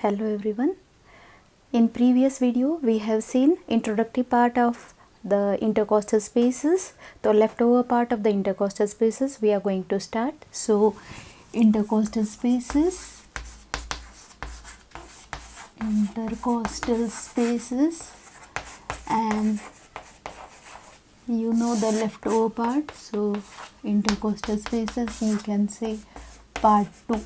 Hello everyone. In previous video we have seen introductory part of the intercostal spaces. The leftover part of the intercostal spaces we are going to start. So intercostal spaces, and you know the leftover part. So intercostal spaces, you can say part 2.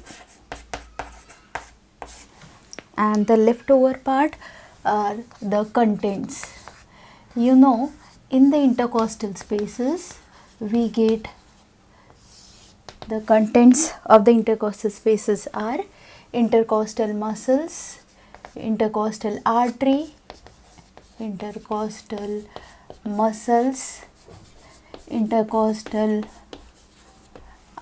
And the leftover part are the contents. You know, in the intercostal spaces we get the contents of the intercostal spaces are intercostal muscles, intercostal artery, intercostal muscles, intercostal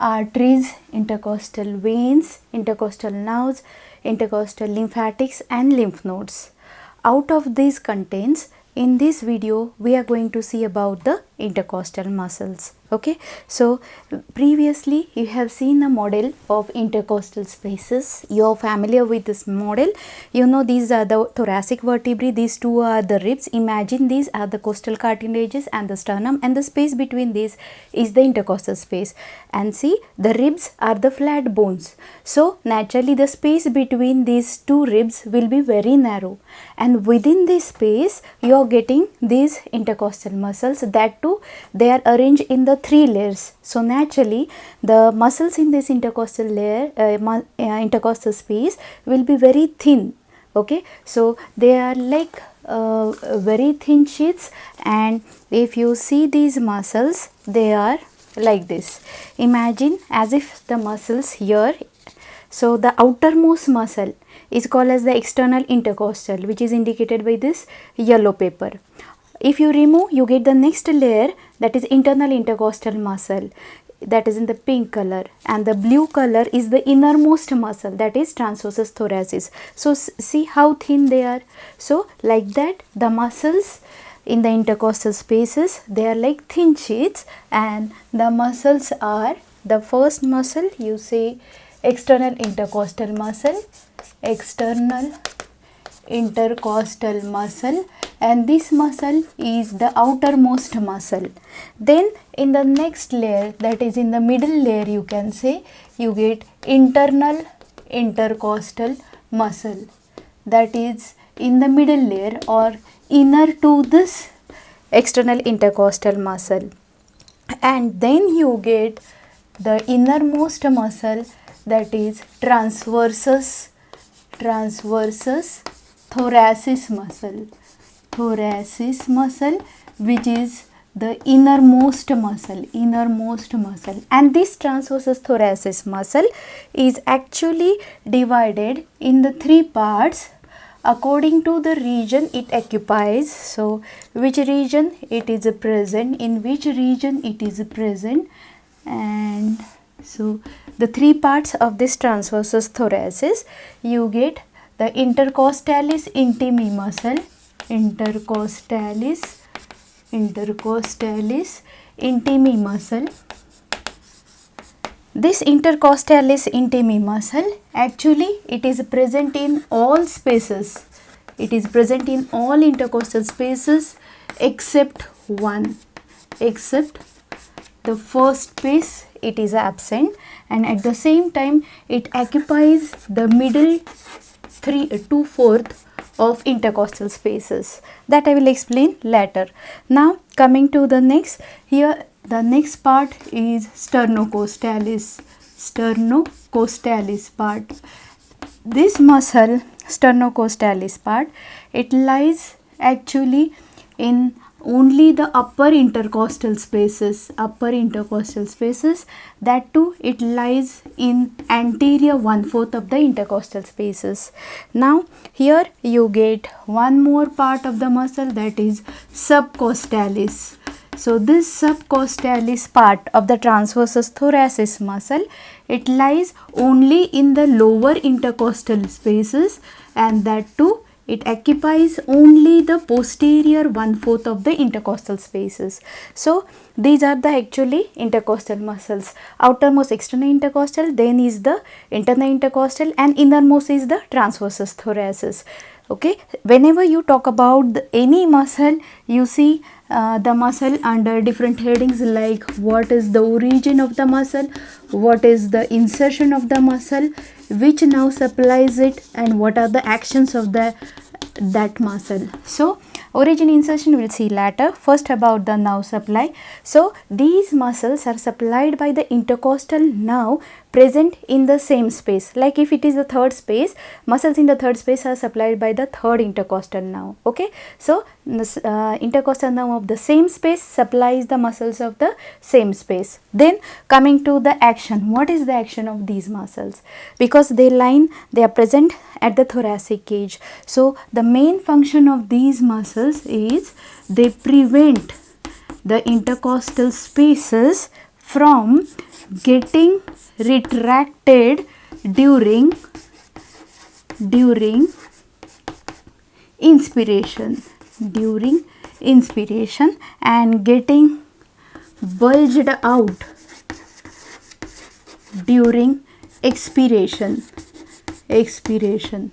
arteries, intercostal veins, intercostal nerves, intercostal lymphatics and lymph nodes. Out of these contents, in this video we are going to see about the intercostal muscles. Okay, so previously you have seen a model of intercostal spaces. You are familiar with this model. You know these are the thoracic vertebrae, these two are the ribs. Imagine these are the costal cartilages and the sternum, and the space between these is the intercostal space. And see, the ribs are the flat bones. So naturally the space between these two ribs will be very narrow, and within this space you are getting these intercostal muscles. That too, they are arranged in the 3 layers. So naturally the muscles in this intercostal layer, intercostal space will be very thin. Okay, so they are like very thin sheets, and if you see these muscles, they are like this. Imagine as if the muscles here. So the outermost muscle is called as the external intercostal, which is indicated by this yellow paper. If you remove, you get the next layer, that is internal intercostal muscle, that is in the pink color, and the blue color is the innermost muscle, that is transversus thoracis. So see how thin they are. So like that the muscles in the intercostal spaces, they are like thin sheets, and the muscles are, the first muscle you say external intercostal muscle, external intercostal muscle, and this muscle is the outermost muscle. Then in the next layer, that is in the middle layer, you can say you get internal intercostal muscle, that is in the middle layer or inner to this external intercostal muscle. And then you get the innermost muscle, that is transversus thoracis muscle, which is the innermost muscle, and this transversus thoracis muscle is actually divided in the 3 parts according to the region it occupies. So which region it is present, in which region it is present, and so the 3 parts of this transversus thoracis, you get the intercostalis intimi muscle, intercostalis intimi muscle. This intercostalis intimi muscle, actually it is present in all spaces. It is present in all intercostal spaces except one, except the first space it is absent, and at the same time it occupies the middle 2/4 of intercostal spaces. That I will explain later. Now coming to the next, here the next part is sternocostalis part. This muscle, sternocostalis part, it lies actually in only the upper intercostal spaces, that too it lies in anterior 1/4 of the intercostal spaces. Now here you get one more part of the muscle, that is subcostalis. So this subcostalis part of the transversus thoracis muscle, it lies only in the lower intercostal spaces, and that too it occupies only the posterior 1/4 of the intercostal spaces. So these are the actually intercostal muscles. Outermost external intercostal, then is the internal intercostal, and innermost is the transversus thoracis. Okay, whenever you talk about any muscle, you see the muscle under different headings, like what is the origin of the muscle, what is the insertion of the muscle, which nerve supplies it, and what are the actions of that muscle. So origin, insertion we'll see later. First about the nerve supply. So these muscles are supplied by the intercostal nerve present in the same space. Like if it is the third space, muscles in the third space are supplied by the third intercostal nerve. Okay, so this intercostal nerve of the same space supplies the muscles of the same space. Then coming to the action, what is the action of these muscles? Because they are present at the thoracic cage. So the main function of these muscles is they prevent the intercostal spaces from getting retracted during inspiration and getting bulged out during expiration.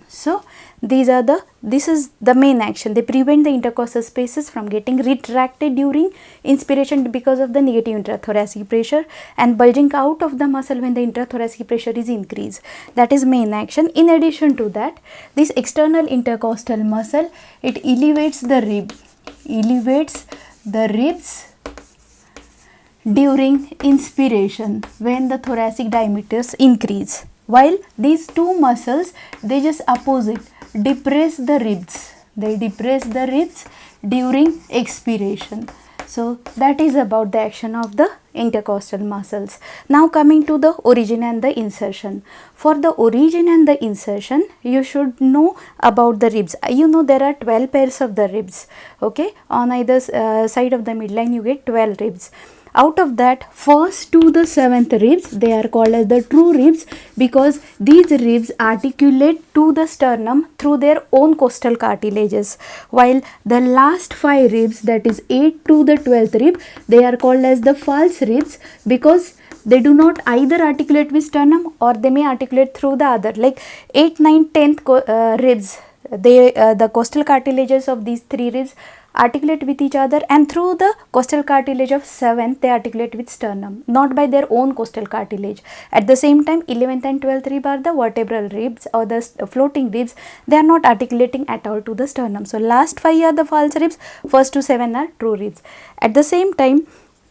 So this is the main action. They prevent the intercostal spaces from getting retracted during inspiration because of the negative intrathoracic pressure, and bulging out of the muscle when the intrathoracic pressure is increased. That is main action. In addition to that, this external intercostal muscle, it elevates the ribs during inspiration when the thoracic diameters increase, while these two muscles, they just opposite, depress the ribs. They depress the ribs during expiration. So that is about the action of the intercostal muscles. Now coming to the origin and the insertion. For the origin and the insertion, you should know about the ribs. You know there are 12 pairs of the ribs. Okay, on either side of the midline you get 12 ribs. Out of that, first to the 7th ribs, they are called as the true ribs, because these ribs articulate to the sternum through their own costal cartilages, while the last 5 ribs, that is 8 to the 12th rib, they are called as the false ribs, because they do not either articulate with sternum or they may articulate through the other. Like 8, 9, 10th ribs, the costal cartilages of these 3 ribs articulate with each other, and through the costal cartilage of 7th they articulate with sternum, not by their own costal cartilage. At the same time, 11th and 12th rib are the vertebral ribs or the floating ribs. They are not articulating at all to the sternum. So last 5 are the false ribs, first to 7 are true ribs. At the same time,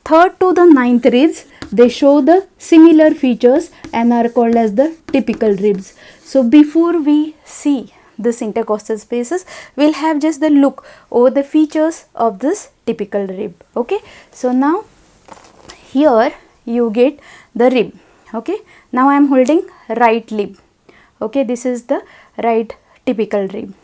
3rd to the 9th ribs, they show the similar features and are called as the typical ribs. So before we see this intercostal spaces, we'll have just the look over the features of this typical rib. Okay, so now here you get the rib. Okay, now I am holding right rib. Okay, this is the right typical rib.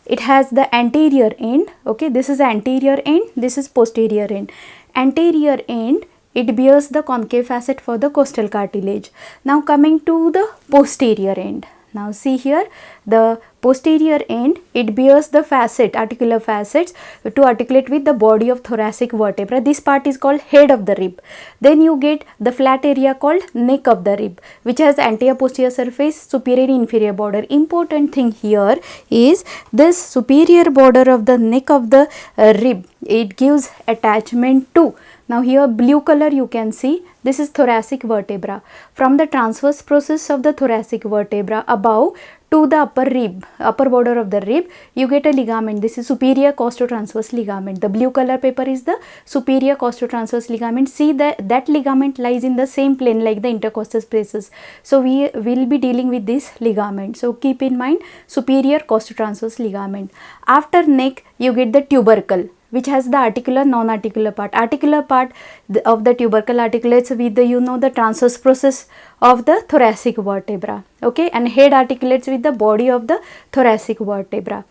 It has the anterior end. Okay, this is anterior end, this is posterior end. Anterior end, it bears the concave facet for the costal cartilage. Now coming to the posterior end. Now see here, the posterior end, it bears the facet, articular facets to articulate with the body of thoracic vertebra. This part is called head of the rib. Then you get the flat area called neck of the rib, which has anterior posterior surface, superior and inferior border. Important thing here is this superior border of the neck of the rib, it gives attachment to. Now here blue color you can see, this is thoracic vertebra. From the transverse process of the thoracic vertebra above to the upper rib, upper border of the rib, you get a ligament. This is superior costotransverse ligament. The blue color paper is the superior costotransverse ligament. See that ligament lies in the same plane like the intercostal spaces. So we will be dealing with this ligament. So keep in mind superior costotransverse ligament. After neck, you get the tubercle, which has the articular, non-articular part. Articular part of the tubercle articulates with the, the transverse process of the thoracic vertebra. Okay, and head articulates with the body of the thoracic vertebra.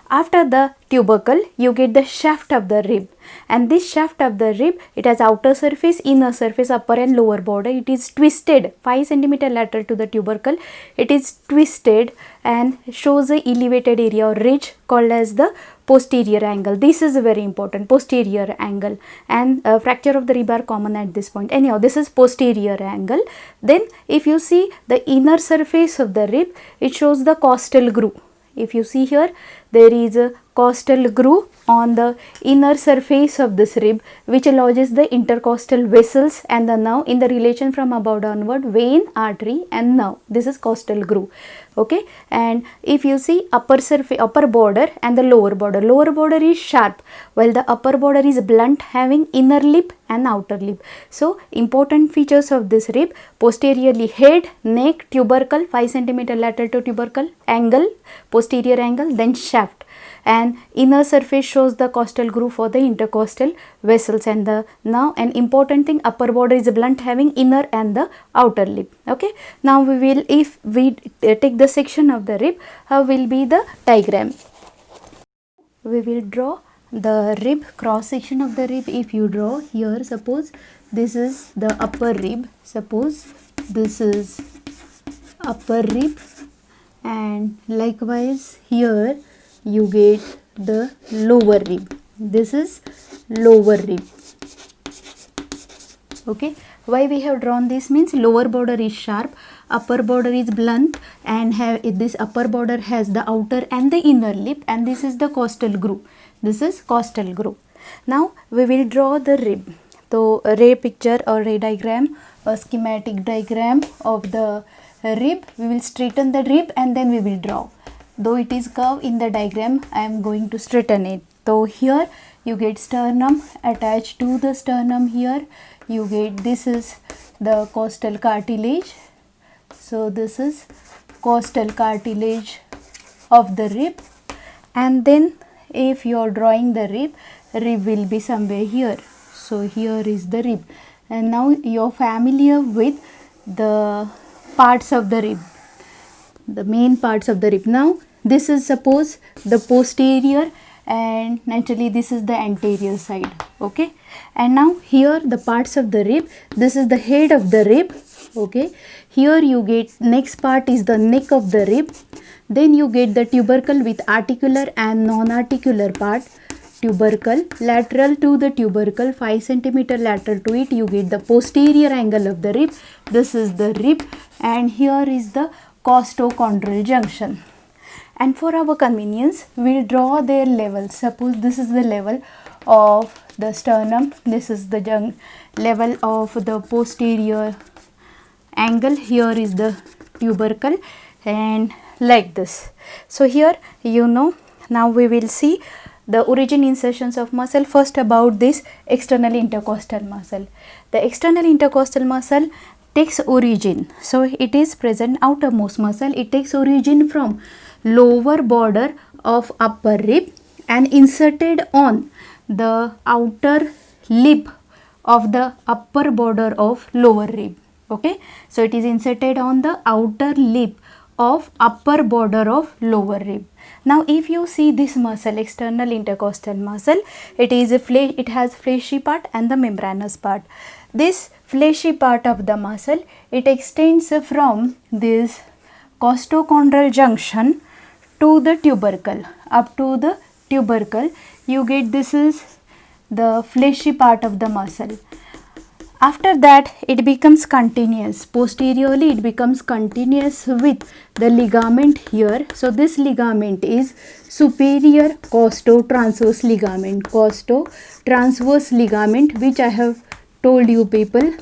After the tubercle, you get the shaft of the rib, and this shaft of the rib, it has outer surface, inner surface, upper and lower border. It is twisted 5 cm lateral to the tubercle. It is twisted and shows a elevated area or ridge called as the posterior angle. This is very important, posterior angle, and fracture of the rib are common at this point. Anyhow, this is posterior angle. Then if you see the inner surface of the rib, it shows the costal groove. If you see here, there is a costal groove on the inner surface of this rib, which lodges the intercostal vessels and the nerve in the relation from above downward, vein, artery and nerve. This is costal groove. Okay, and if you see upper surface, upper border and the lower border is sharp, while the upper border is blunt, having inner lip and outer lip. So important features of this rib: posteriorly head, neck, tubercle, 5 cm lateral to tubercle, angle, posterior angle, then shaft, and inner surface shows the costal groove for the intercostal vessels and the nerve. An important thing, upper border is blunt, having inner and the outer lip. Okay, now we will, if we take the section of the rib, how will be the diagram? We will draw the rib, cross section of the rib. If you draw here, suppose this is the upper rib, suppose this is upper rib, and likewise here you get the lower rib. This is lower rib. Okay, why we have drawn this means lower border is sharp, upper border is blunt, and this upper border has the outer and the inner lip, and this is the costal groove. This is costal groove. Now we will draw the rib. So ray picture or ray diagram, a schematic diagram of the rib. We will straighten the rib and then we will draw. Though it is curved in the diagram, I am going to straighten it. So here you get sternum, attached to the sternum here you get, this is the costal cartilage. So this is costal cartilage of the rib, and then if you are drawing the rib will be somewhere here. So here is the rib, and now you are familiar with the parts of the rib, the main parts of the rib. Now this is suppose the posterior, and naturally this is the anterior side. Okay, and now here the parts of the rib, this is the head of the rib. Okay, here you get, next part is the neck of the rib, then you get the tubercle with articular and non-articular part. Tubercle, lateral to the tubercle, 5 cm lateral to it, you get the posterior angle of the rib. This is the rib, and here is the costochondral junction. And for our convenience, we will draw their level. Suppose this is the level of the sternum, this is the level of the posterior angle, here is the tubercle, and like this. So here you know, now we will see the origin insertions of muscle. First about this external intercostal muscle. The external intercostal muscle takes origin, so it is present outermost muscle. It takes origin from lower border of upper rib and inserted on the outer lip of the upper border of lower rib. Okay, so it is inserted on the outer lip of upper border of lower rib. Now if you see this muscle, external intercostal muscle, it has fleshy part and the membranous part. This fleshy part of the muscle, it extends from this costochondral junction to the tubercle. Up to the tubercle you get, this is the fleshy part of the muscle. After that it becomes continuous, posteriorly it becomes continuous with the ligament here. So this ligament is superior costotransverse ligament, costotransverse ligament, which I have told you people,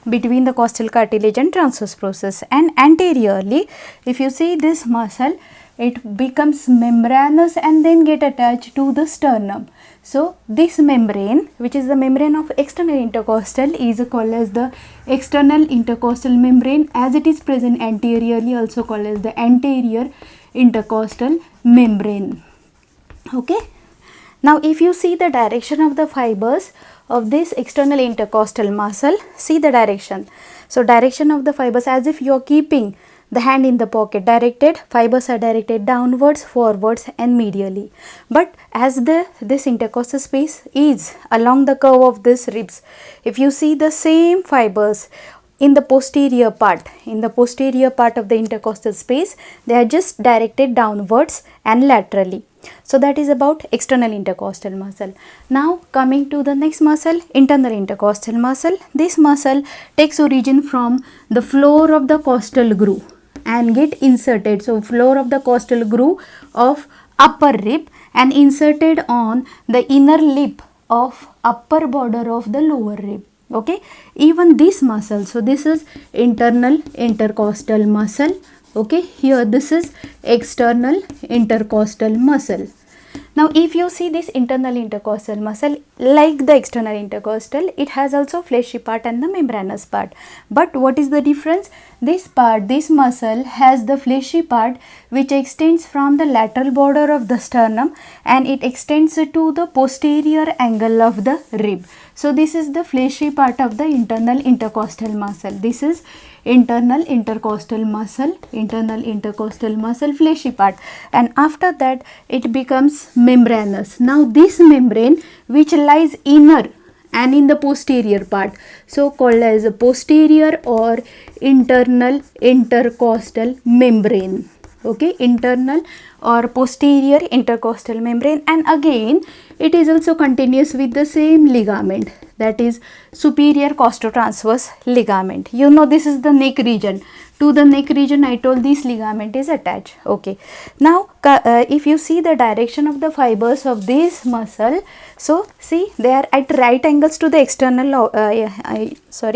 between the costal cartilage and transverse process. And anteriorly, if you see this muscle, it becomes membranous and then get attached to the sternum. So this membrane, which is the membrane of external intercostal, is called as the external intercostal membrane, as it is present anteriorly, also called as the anterior intercostal membrane. Okay, now if you see the direction of the fibers of this external intercostal muscle, see the direction. So direction of the fibers, as if you are keeping the hand in the pocket, directed fibers are directed downwards, forwards and medially. But as this intercostal space is along the curve of this ribs, if you see the same fibers in the posterior part of the intercostal space, they are just directed downwards and laterally. So that is about external intercostal muscle. Now coming to the next muscle, internal intercostal muscle. This muscle takes origin from the floor of the costal groove and get inserted. So floor of the costal groove of upper rib and inserted on the inner lip of upper border of the lower rib. Okay, even this muscle, so this is internal intercostal muscle. Okay, here this is external intercostal muscle. Now if you see this internal intercostal muscle, like the external intercostal, it has also fleshy part and the membranous part. But what is the difference? This part, this muscle has the fleshy part which extends from the lateral border of the sternum and it extends to the posterior angle of the rib. So this is the fleshy part of the internal intercostal muscle. This is internal intercostal muscle, fleshy part, and after that it becomes membranous. Now this membrane which lies inner and in the posterior part, so called as a posterior or internal intercostal membrane. Okay, internal or posterior intercostal membrane, and again it is also continuous with the same ligament, that is superior costotransverse ligament. You know, this is the neck region. To the neck region I told this ligament is attached. Okay, now if you see the direction of the fibers of this muscle, so see they are at right angles to the external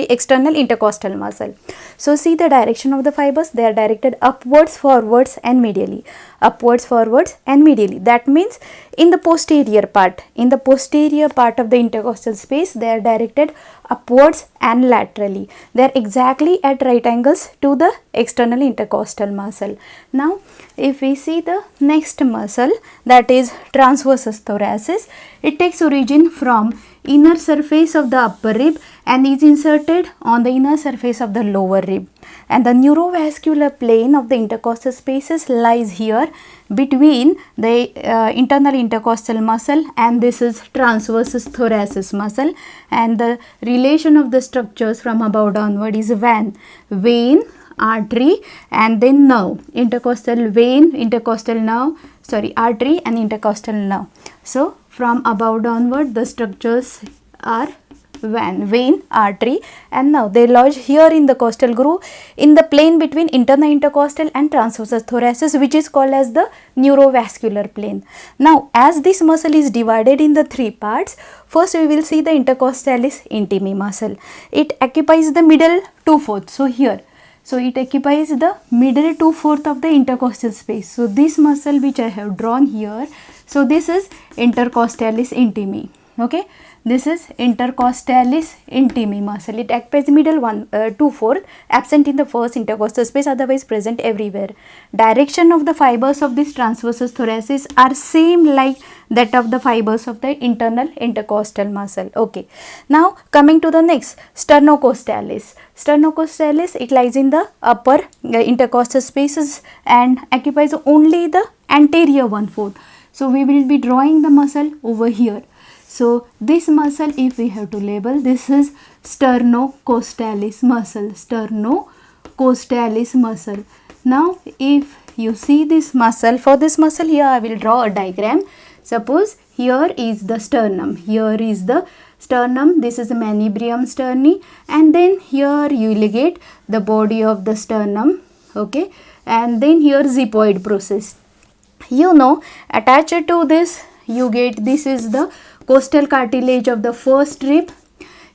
external intercostal muscle. So see the direction of the fibers, they are directed upwards, forwards and medially. Upwards, forwards and medially. That means in the posterior part of the intercostal space, they are directed upwards and laterally. They are exactly at right angles to the external intercostal muscle. Now if we see the next muscle, that is transversus thoracis, it takes origin from inner surface of the upper rib and is inserted on the inner surface of the lower rib, and the neurovascular plane of the intercostal spaces lies here between the internal intercostal muscle and this is transversus thoracis muscle, and the relation of the structures from above downward is vein, artery and then nerve, intercostal vein, intercostal nerve, artery and intercostal nerve. So from above downward the structures are vein, artery and nerve. They lodge here in the costal groove in the plane between internal intercostal and transversus thoracis, which is called as the neurovascular plane. Now as this muscle is divided in the three parts, first we will see the intercostalis intimi muscle. It occupies the middle 2/4. So here, so it occupies the middle 2/4 of the intercostal space. So this muscle which I have drawn here, so this is intercostalis intimi. Okay, this is intercostalis intimi muscle. It occupies the middle 2/4, absent in the first intercostal space, otherwise present everywhere. Direction of the fibers of this transversus thoracis are same like that of the fibers of the internal intercostal muscle. Okay, now coming to the next, sternocostalis. Sternocostalis, it lies in the upper intercostal spaces and occupies only the anterior 1/4. So we will be drawing the muscle over here. So this muscle, if we have to label, this is sternocostalis muscle, sternocostalis muscle. Now if you see this muscle, for this muscle here I will draw a diagram. Suppose here is the sternum, this is the manubrium sterni, and then here you will get the body of the sternum. Okay, and then here xiphoid process. You know, attached to this you get, this is the costal cartilage of the first rib.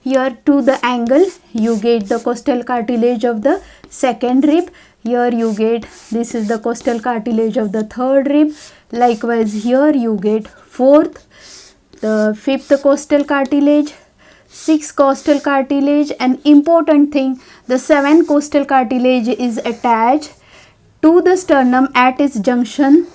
Here to the angle you get the costal cartilage of the second rib. Here you get, this is the costal cartilage of the third rib. Likewise here you get fourth, the fifth costal cartilage, sixth costal cartilage, and important thing, the seventh costal cartilage is attached to the sternum at its junction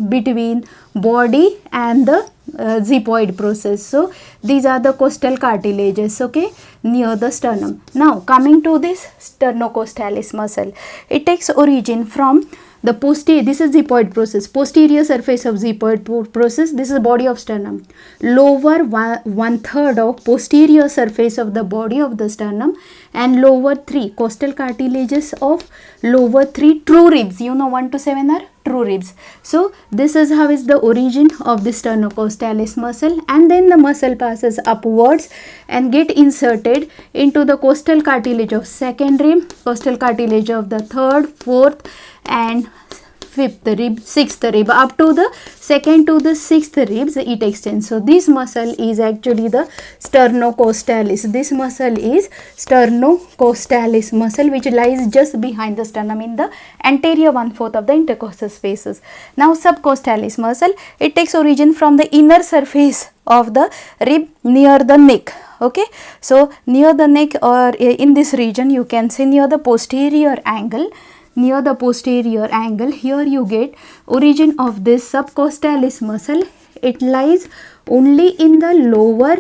between body and the xiphoid process. So these are the costal cartilages, okay, near the sternum. Now coming to this sternocostalis muscle, it takes origin from the posterior, this is xiphoid process, posterior surface of xiphoid process, this is body of sternum, lower one third of posterior surface of the body of the sternum, and lower 3 costal cartilages of lower 3 true ribs. You know 1 to 7 are true ribs. So this is how is the origin of the sternocostalis muscle, and then the muscle passes upwards and get inserted into the costal cartilage of second rib, costal cartilage of the third, fourth and fifth rib, sixth rib, up to the second to the sixth ribs it extends. So this muscle is actually the sternocostalis. This muscle is sternocostalis muscle, which lies just behind the sternum in the anterior 1/4 of the intercostal spaces. Now subcostalis muscle, it takes origin from the inner surface of the rib near the neck. Okay, so near the neck, or in this region you can see near the posterior angle, near the posterior angle, here you get origin of this subcostalis muscle. It lies only in the lower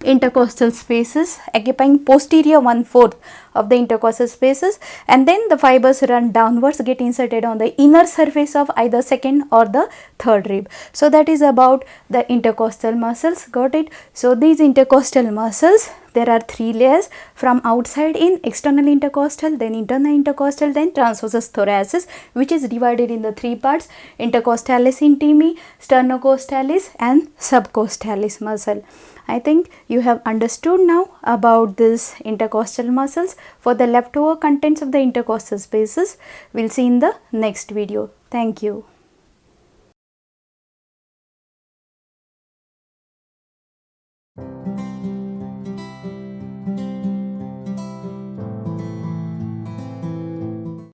intercostal spaces, occupying posterior 1/4 of the intercostal spaces, and then the fibers run downwards, get inserted on the inner surface of either second or the third rib. So that is about the intercostal muscles. Got it? So these intercostal muscles, there are 3 layers: from outside in, external intercostal, then internal intercostal, then transversus thoracis, which is divided in the 3 parts: intercostalis intimi, sternocostalis and subcostalis muscle. I think you have understood now about this intercostal muscles. For the leftover contents of the intercostal spaces, we'll see in the next video. Thank you.